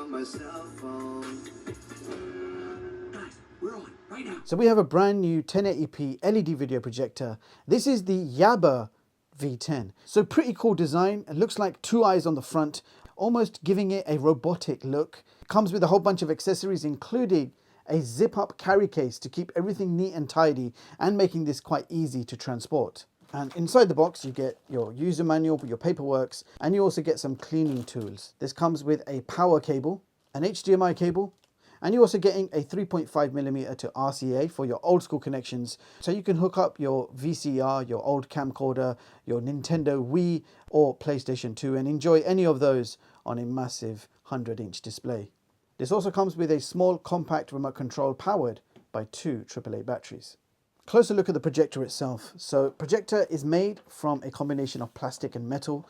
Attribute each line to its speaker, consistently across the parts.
Speaker 1: on my cell phone. Guys, we're on right now.
Speaker 2: So we have a brand new 1080p LED video projector. This is the YABER V10. So pretty cool design. It looks like two eyes on the front, almost giving it a robotic look. Comes with a whole bunch of accessories, including a zip-up carry case to keep everything neat and tidy and making this quite easy to transport. And inside the box, you get your user manual, your paperwork, and you also get some cleaning tools. This comes with a power cable, an HDMI cable, and you're also getting a 3.5mm to RCA for your old school connections. So you can hook up your VCR, your old camcorder, your Nintendo Wii or PlayStation 2 and enjoy any of those on a massive 100-inch display. This also comes with a small compact remote control powered by two AAA batteries. Closer look at the projector itself. So projector is made from a combination of plastic and metal.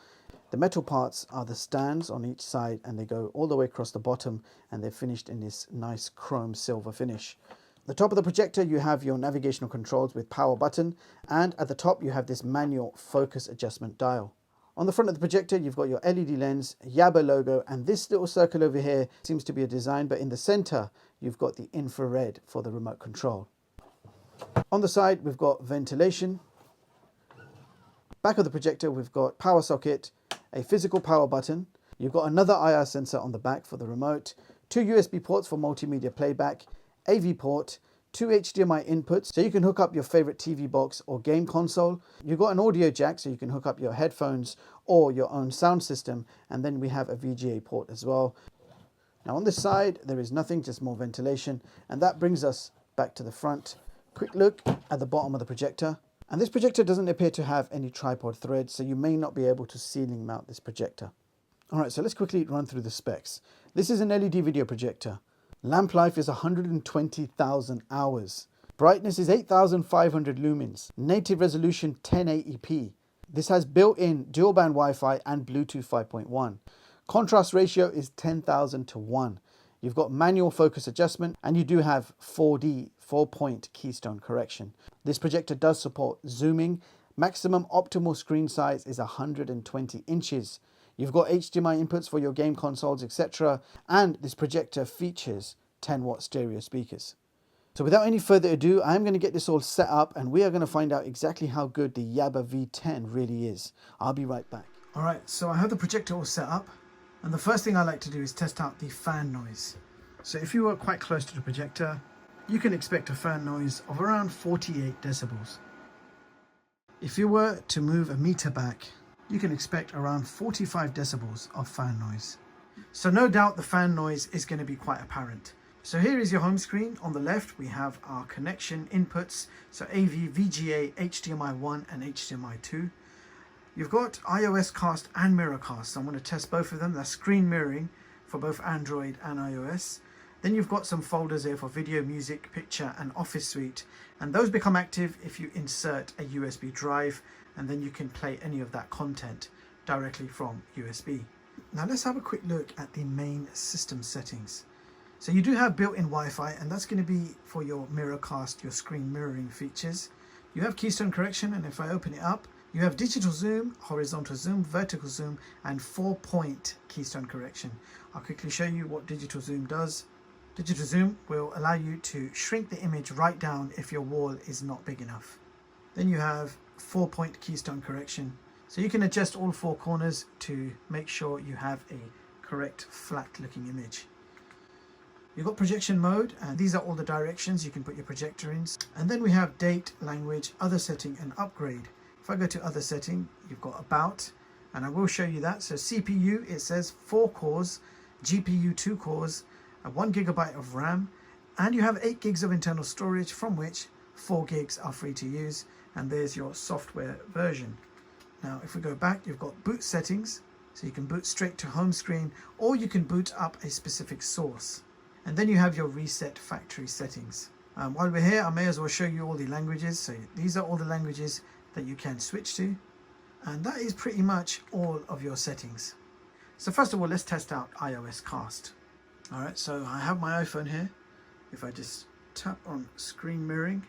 Speaker 2: The metal parts are the stands on each side and they go all the way across the bottom and they're finished in this nice chrome silver finish. The top of the projector you have your navigational controls with power button, and at the top you have this manual focus adjustment dial. On the front of the projector you've got your LED lens, YABER logo, and this little circle over here seems to be a design, but in the center you've got the infrared for the remote control. On the side we've got ventilation. Back of the projector we've got power socket, a physical power button. You've got another IR sensor on the back for the remote, two USB ports for multimedia playback, AV port, two HDMI inputs so you can hook up your favorite TV box or game console. You've got an audio jack so you can hook up your headphones or your own sound system, and then we have a VGA port as well. Now on this side there is nothing, just more ventilation, and that brings us back to the front. Quick look at the bottom of the projector. And this projector doesn't appear to have any tripod threads, so you may not be able to ceiling mount this projector. Alright, so let's quickly run through the specs. This is an LED video projector. Lamp life is 120,000 hours. Brightness is 8,500 lumens. Native resolution 1080p. This has built-in dual-band Wi-Fi and Bluetooth 5.1. Contrast ratio is 10,000 to 1. You've got manual focus adjustment, and you do have 4D, 4-point Keystone Correction. This projector does support zooming. Maximum optimal screen size is 120 inches. You've got HDMI inputs for your game consoles, etc. And this projector features 10-watt stereo speakers. So without any further ado, I'm going to get this all set up and we are going to find out exactly how good the YABER V10 really is. I'll be right back. Alright, so I have the projector all set up. And the first thing I like to do is test out the fan noise. So if you were quite close to the projector, you can expect a fan noise of around 48 decibels. If you were to move a meter back, you can expect around 45 decibels of fan noise. So no doubt the fan noise is going to be quite apparent. So here is your home screen. On the left we have our connection inputs, so AV, VGA, HDMI 1 and HDMI 2. You've got iOS cast and mirrorcast, so I'm going to test both of them. That's screen mirroring for both Android and iOS. Then you've got some folders here for video, music, picture and office suite, and those become active if you insert a USB drive, and then you can play any of that content directly from USB. Now let's have a quick look at the main system settings. So you do have built-in Wi-Fi, and that's going to be for your mirrorcast, your screen mirroring features. You have Keystone Correction, and if I open it up, you have digital zoom, horizontal zoom, vertical zoom, and 4-point Keystone Correction. I'll quickly show you what digital zoom does. Digital zoom will allow you to shrink the image right down if your wall is not big enough. Then you have 4-point Keystone Correction. So you can adjust all four corners to make sure you have a correct flat looking image. You've got projection mode, and these are all the directions you can put your projector in. And then we have date, language, other setting and upgrade. If I go to other setting, you've got about, and I will show you that. So CPU, it says 4 cores, GPU 2 cores, 1 GB of RAM, and you have 8 gigs of internal storage, from which 4 gigs are free to use, and there's your software version. Now if we go back, you've got boot settings, so you can boot straight to home screen, or you can boot up a specific source. And then you have your reset factory settings. While we're here, I may as well show you all the languages. So these are all the languages that you can switch to, and that is pretty much all of your settings. So first of all, let's test out iOS cast. Alright, so I have my iPhone here. If I just tap on screen mirroring,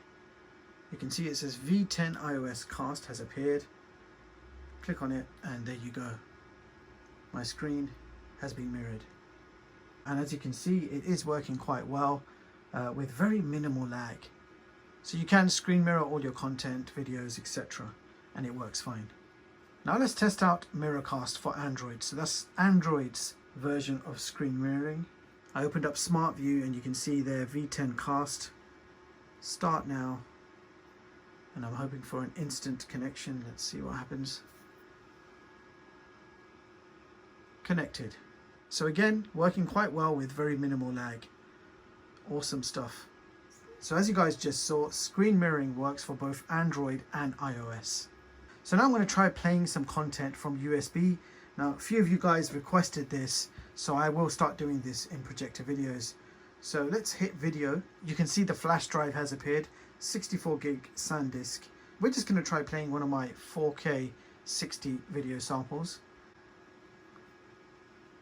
Speaker 2: you can see it says V10 iOS cast has appeared. Click on it and there you go. My screen has been mirrored. And as you can see, it is working quite well with very minimal lag. So you can screen mirror all your content, videos, etc. and it works fine. Now let's test out Mirrorcast for Android. So that's Android's version of screen mirroring. I opened up Smart View and you can see there V10 cast. Start now. And I'm hoping for an instant connection. Let's see what happens. Connected. So again, working quite well with very minimal lag. Awesome stuff. So as you guys just saw, screen mirroring works for both Android and iOS. So now I'm going to try playing some content from USB. Now a few of you guys requested this, so I will start doing this in Projector videos. So let's hit video. You can see the flash drive has appeared, 64 gig SanDisk. We're just going to try playing one of my 4K 60 video samples.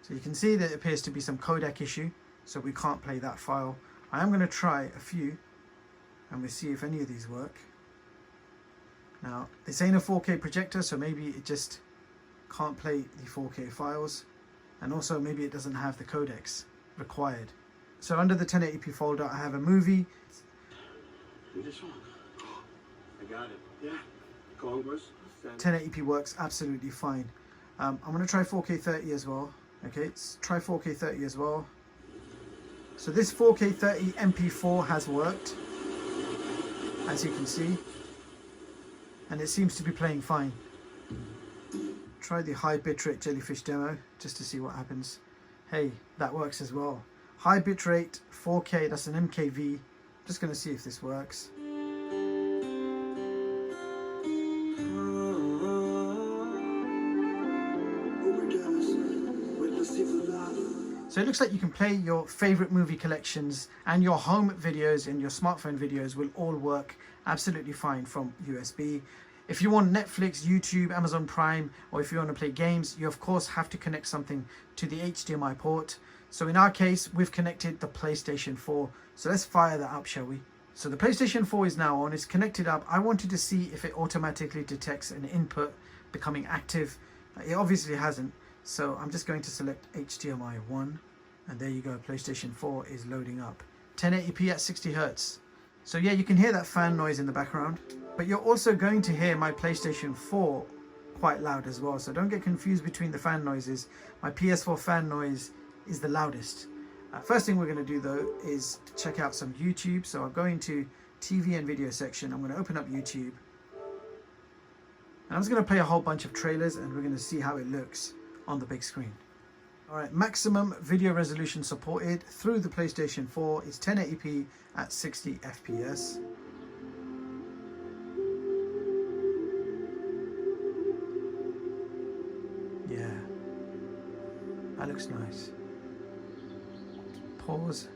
Speaker 2: So you can see that it appears to be some codec issue, so we can't play that file. I am going to try a few and we'll see if any of these work. Now this ain't a 4K projector, so maybe it just can't play the 4K files, and also maybe it doesn't have the codecs required. So under the 1080p folder I have a movie.
Speaker 1: I got it. Yeah. Congress.
Speaker 2: 1080p works absolutely fine. I'm going to try 4K 30 as well. Okay, let's try 4K 30 as well. So this 4K 30 MP4 has worked, as you can see, and it seems to be playing fine. Try the high bitrate jellyfish demo just to see what happens. Hey, that works as well. High bitrate 4K, that's an MKV. Just going to see if this works. So it looks like you can play your favorite movie collections, and your home videos and your smartphone videos will all work absolutely fine from USB. If you want Netflix, YouTube, Amazon Prime, or if you want to play games, you of course have to connect something to the HDMI port. So in our case, we've connected the PlayStation 4. So let's fire that up, shall we? So the PlayStation 4 is now on, it's connected up. I wanted to see if it automatically detects an input becoming active. It obviously hasn't. So I'm just going to select HDMI 1, and there you go, PlayStation 4 is loading up. 1080p at 60 Hz. So yeah, you can hear that fan noise in the background, but you're also going to hear my PlayStation 4 quite loud as well. So don't get confused between the fan noises. My PS4 fan noise is the loudest. First thing we're going to do though is to check out some YouTube. So I'll go into TV and video section. I'm going to open up YouTube. And I'm just going to play a whole bunch of trailers and we're going to see how it looks on the big screen. Alright, maximum video resolution supported through the PlayStation 4 is 1080p at 60 FPS. Yeah, that looks nice. Pause.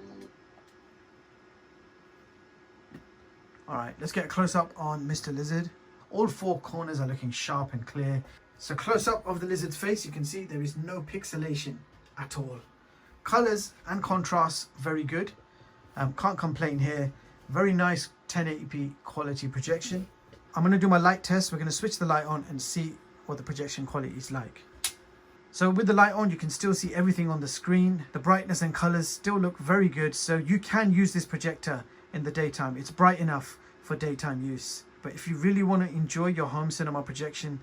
Speaker 2: Alright, let's get a close up on Mr. Lizard. All four corners are looking sharp and clear. So close up of the lizard's face, you can see there is no pixelation at all. Colors and contrast, very good. Can't complain here. Very nice 1080p quality projection. I'm going to do my light test. We're going to switch the light on and see what the projection quality is like. So with the light on, you can still see everything on the screen. The brightness and colors still look very good. So you can use this projector in the daytime. It's bright enough for daytime use. But if you really want to enjoy your home cinema projection,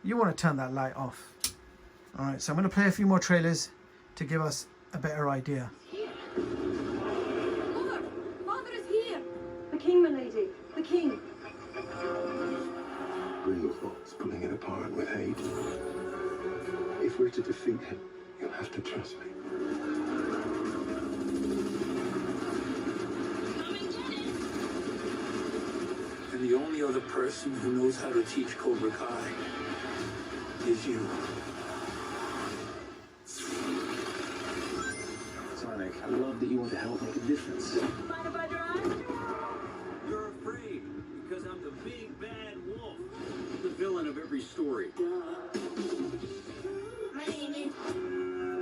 Speaker 2: you want to turn that light off. Alright, so I'm going to play a few more trailers to give us a better idea.
Speaker 3: Lord, Father is here! The king, my lady, the king.
Speaker 1: Grimthorpe's pulling it apart with hate. If we're to defeat him, you'll have to trust me. And the only other person who knows how to teach Cobra Kai is you. Sonic, I love that you want to help make a difference.
Speaker 3: Mind if I drive?
Speaker 1: You're afraid because I'm the big bad wolf, the villain of every story.
Speaker 3: My name is...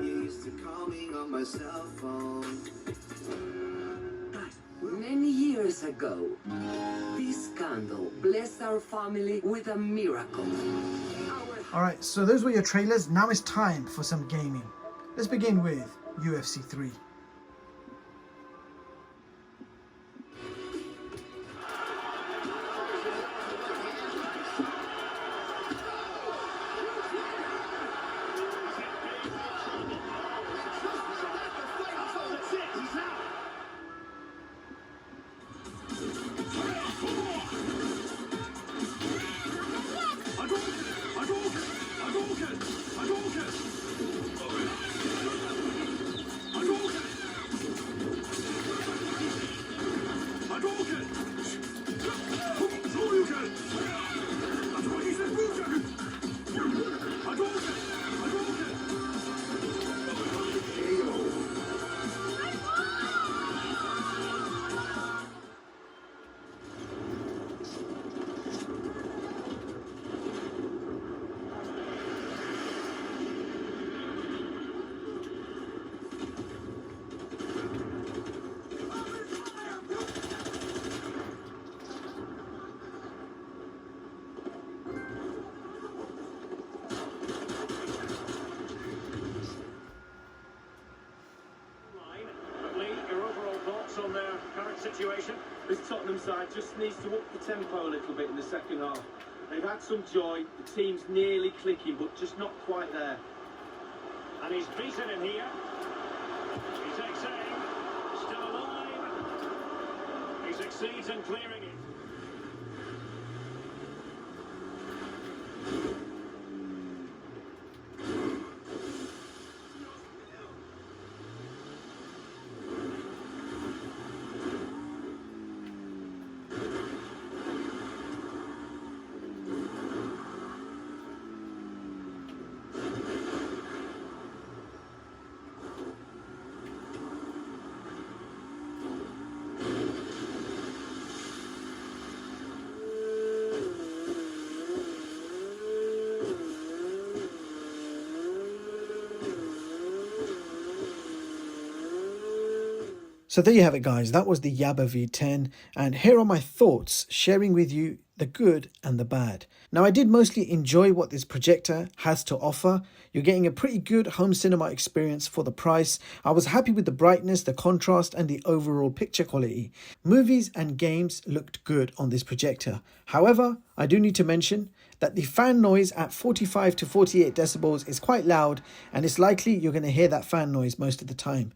Speaker 1: You used to call me on my cell phone.
Speaker 4: Many years ago, this candle blessed our family with a miracle.
Speaker 2: Alright, so those were your trailers. Now it's time for some gaming. Let's begin with UFC 3.
Speaker 5: situation.
Speaker 6: This Tottenham side just needs to up the tempo a little bit in the second half. They've had some joy, the team's nearly clicking, but just not quite there.
Speaker 5: And he's beaten in here. He takes aim. Still alive. He succeeds in clearing it.
Speaker 2: So there you have it, guys. That was the YABER V10, and here are my thoughts, sharing with you the good and the bad. Now, I did mostly enjoy what this projector has to offer. You're getting a pretty good home cinema experience for the price. I was happy with the brightness, the contrast, and the overall picture quality. Movies and games looked good on this projector. However, I do need to mention that the fan noise at 45 to 48 decibels is quite loud, and it's likely you're going to hear that fan noise most of the time.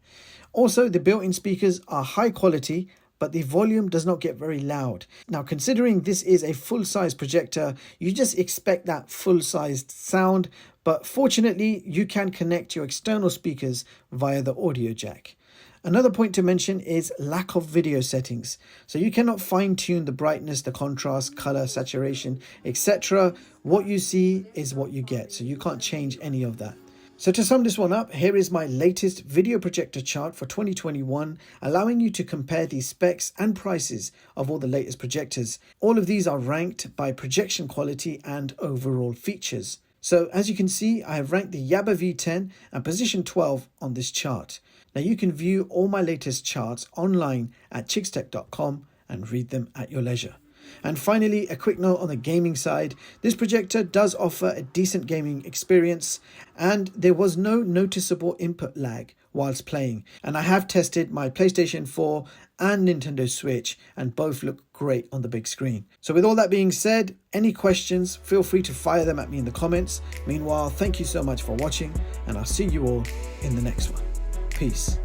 Speaker 2: Also, the built-in speakers are high quality, but the volume does not get very loud. Now, considering this is a full-size projector, you just expect that full-sized sound, but fortunately, you can connect your external speakers via the audio jack. Another point to mention is lack of video settings. So you cannot fine-tune the brightness, the contrast, color, saturation, etc. What you see is what you get, so you can't change any of that. So to sum this one up, here is my latest video projector chart for 2021, allowing you to compare the specs and prices of all the latest projectors. All of these are ranked by projection quality and overall features. So as you can see, I have ranked the YABER V10 and position 12 on this chart. Now you can view all my latest charts online at chicstech.com and read them at your leisure. And finally, a quick note on the gaming side. This projector does offer a decent gaming experience, and there was no noticeable input lag whilst playing. And I have tested my PlayStation 4 and Nintendo Switch, and both look great on the big screen. So with all that being said, any questions, feel free to fire them at me in the comments. Meanwhile, thank you so much for watching, and I'll see you all in the next one. Peace.